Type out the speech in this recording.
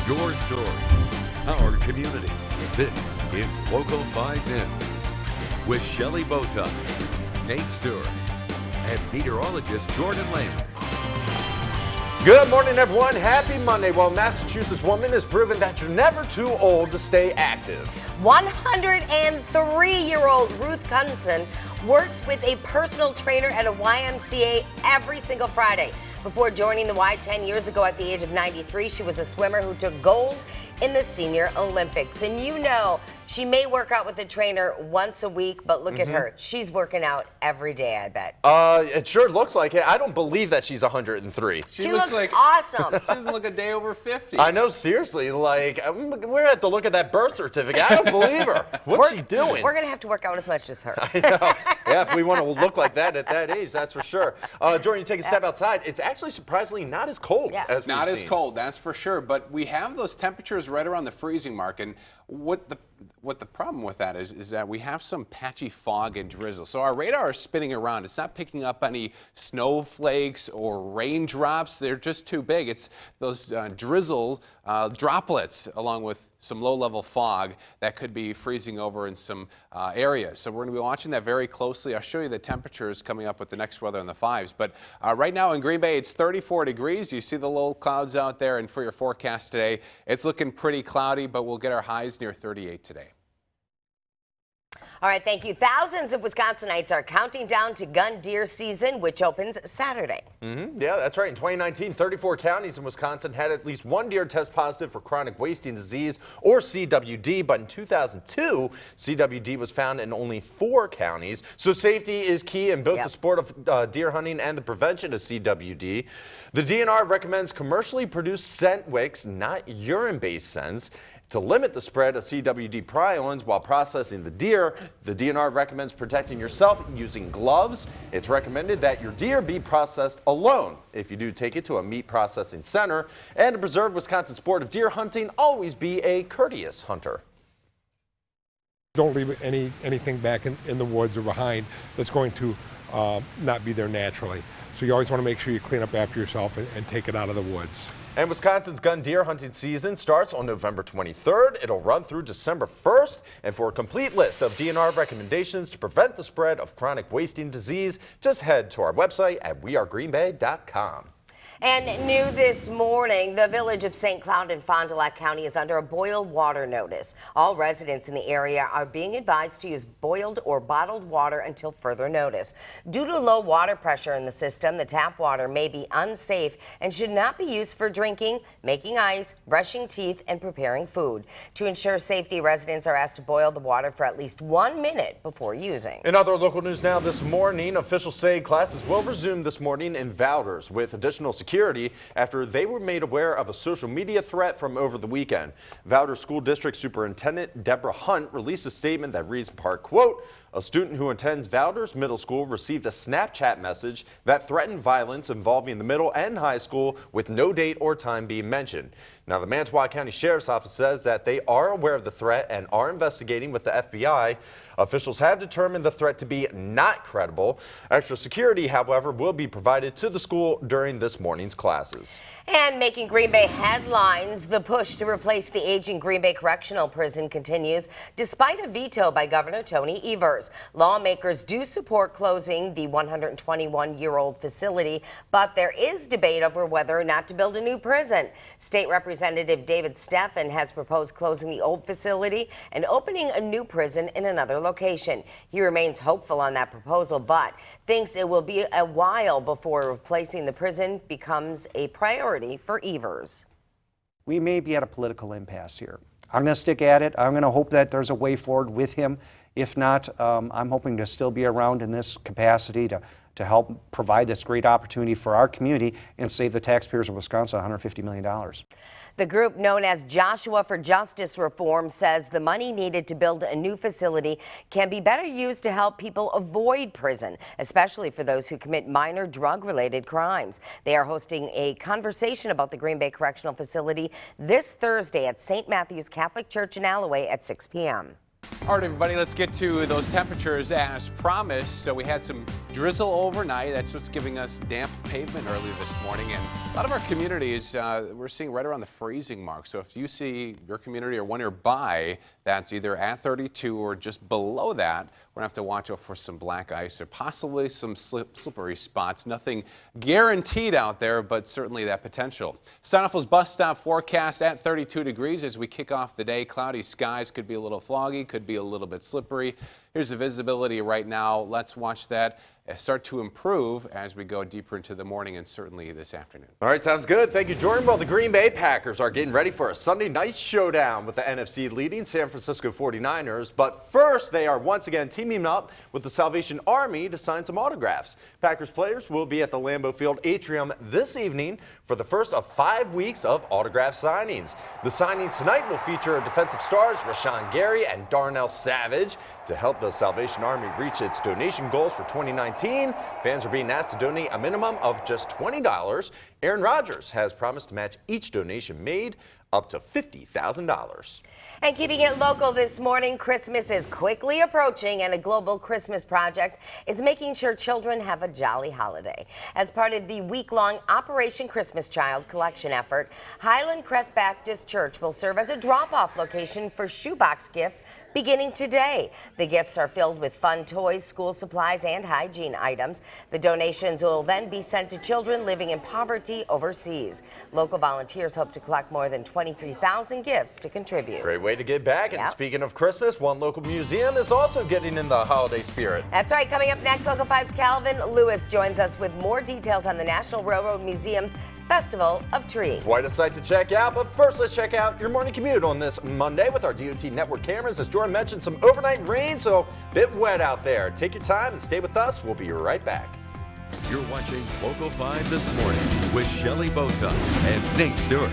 Your stories, our community. This is Local 5 News with Shelley Boton, Nate Stewart, and meteorologist Jordan Landers. Good morning, everyone. Happy Monday. Well, Massachusetts woman has proven that you're never too old to stay active. 103-year-old Ruth Cunson works with a personal trainer at a YMCA every single Friday. Before joining the Y 10 years ago at the age of 93, she was a swimmer who took gold in the Senior Olympics. And you know, she may work out with a trainer once a week, but look at her. She's working out every day, I bet. It sure looks like it. I don't believe that she's 103. She looks like awesome. She doesn't look a day over 50. I know, seriously. Like, we're going to have to look at that birth certificate. I don't believe her. What's she doing? We're going to have to work out as much as her. I know. Yeah, if we want to look like that at that age, that's for sure. Jordan, you take a step outside. It's actually surprisingly not as cold as we've Not as seen. cold, that's for sure. But we have those temperatures right around the freezing mark. And what the problem with that is that we have some patchy fog and drizzle. So our radar is spinning around. It's not picking up any snowflakes or raindrops. They're just too big. It's those drizzle droplets along with some low-level fog that could be freezing over in some areas. So we're going to be watching that very closely. I'll show you the temperatures coming up with the next weather in the fives. But right now in Green Bay, it's 34 degrees. You see the low clouds out there. And for your forecast today, it's looking pretty cloudy, but we'll get our highs near 38 today. All right, thank you. Thousands of Wisconsinites are counting down to gun deer season, which opens Saturday. Yeah, that's right. In 2019, 34 counties in Wisconsin had at least one deer test positive for chronic wasting disease, or CWD. But in 2002, CWD was found in only 4 counties. So safety is key in both the sport of deer hunting and the prevention of CWD. The DNR recommends commercially produced scent wicks, not urine-based scents, to limit the spread of CWD prions while processing the deer. The DNR recommends protecting yourself using gloves. It's recommended that your deer be processed alone if you do take it to a meat processing center. And to preserve Wisconsin's sport of deer hunting, always be a courteous hunter. Don't leave anything back in the woods or behind that's going to not be there naturally. So you always want to make sure you clean up after yourself and take it out of the woods. And Wisconsin's gun deer hunting season starts on November 23rd. It'll run through December 1st. And for a complete list of DNR recommendations to prevent the spread of chronic wasting disease, just head to our website at wearegreenbay.com. And new this morning, the village of St. Cloud in Fond du Lac County is under a boiled water notice. All residents in the area are being advised to use boiled or bottled water until further notice. Due to low water pressure in the system, the tap water may be unsafe and should not be used for drinking, making ice, brushing teeth, and preparing food. To ensure safety, residents are asked to boil the water for at least 1 minute before using. In other local news now this morning, officials say classes will resume this morning in Valders with additional security after they were made aware of a social media threat from over the weekend. Valders School District Superintendent Deborah Hunt released a statement that reads in part, quote, "A student who attends Valders Middle School received a Snapchat message that threatened violence involving the middle and high school with no date or time being mentioned." Now, the Manitowoc County Sheriff's Office says that they are aware of the threat and are investigating with the FBI. Officials have determined the threat to be not credible. Extra security, however, will be provided to the school during this morning's classes. And making Green Bay headlines, the push to replace the aging Green Bay Correctional Prison continues despite a veto by Governor Tony Evers. Lawmakers do support closing the 121-year-old facility, but there is debate over whether or not to build a new prison. State Representative David Steffen has proposed closing the old facility and opening a new prison in another location. He remains hopeful on that proposal, but thinks it will be a while before replacing the prison becomes a priority for Evers. We may be at a political impasse here. I'm going to stick at it. I'm going to hope that there's a way forward with him. If not, I'm hoping to still be around in this capacity to help provide this great opportunity for our community and save the taxpayers of Wisconsin $150 million. The group known as Joshua for Justice Reform says the money needed to build a new facility can be better used to help people avoid prison, especially for those who commit minor drug-related crimes. They are hosting a conversation about the Green Bay Correctional Facility this Thursday at St. Matthew's Catholic Church in Alloway at 6 p.m. All right, everybody, let's get to those temperatures as promised. So we had some drizzle overnight. That's what's giving us damp pavement early this morning. And a lot of our communities, we're seeing right around the freezing mark. So if you see your community or one nearby that's either at 32 or just below that, we're going to have to watch out for some black ice or possibly some slippery spots. Nothing guaranteed out there, but certainly that potential. Steinhoff's bus stop forecast at 32 degrees as we kick off the day. Cloudy skies, could be a little foggy, could be a little bit slippery. Here's the visibility right now. Let's watch that start to improve as we go deeper into the morning and certainly this afternoon. All right, sounds good. Thank you, Jordan. Well, the Green Bay Packers are getting ready for a Sunday night showdown with the NFC leading San Francisco 49ers. But first, they are once again teaming up with the Salvation Army to sign some autographs. Packers players will be at the Lambeau Field atrium this evening for the first of 5 weeks of autograph signings. The signings tonight will feature defensive stars Rashawn Gary and Darnell Savage. To help the Salvation Army reach its donation goals for 2019, fans are being asked to donate a minimum of just $20. Aaron Rodgers has promised to match each donation made up to $50,000. And keeping it local this morning, Christmas is quickly approaching, and a global Christmas project is making sure children have a jolly holiday. As part of the week-long Operation Christmas Child collection effort, Highland Crest Baptist Church will serve as a drop-off location for shoebox gifts beginning today. The gifts are filled with fun toys, school supplies, and hygiene items. The donations will then be sent to children living in poverty overseas. Local volunteers hope to collect more than 23,000 gifts to contribute. Great way to give back. And speaking of Christmas, one local museum is also getting in the holiday spirit. That's right. Coming up next, Local 5's Calvin Lewis joins us with more details on the National Railroad Museum's Festival of Trees. Quite a sight to check out, but first let's check out your morning commute on this Monday with our DOT network cameras. As Jordan mentioned, some overnight rain, so a bit wet out there. Take your time and stay with us. We'll be right back. You're watching Local 5 This Morning with Shelley Bota and Nate Stewart.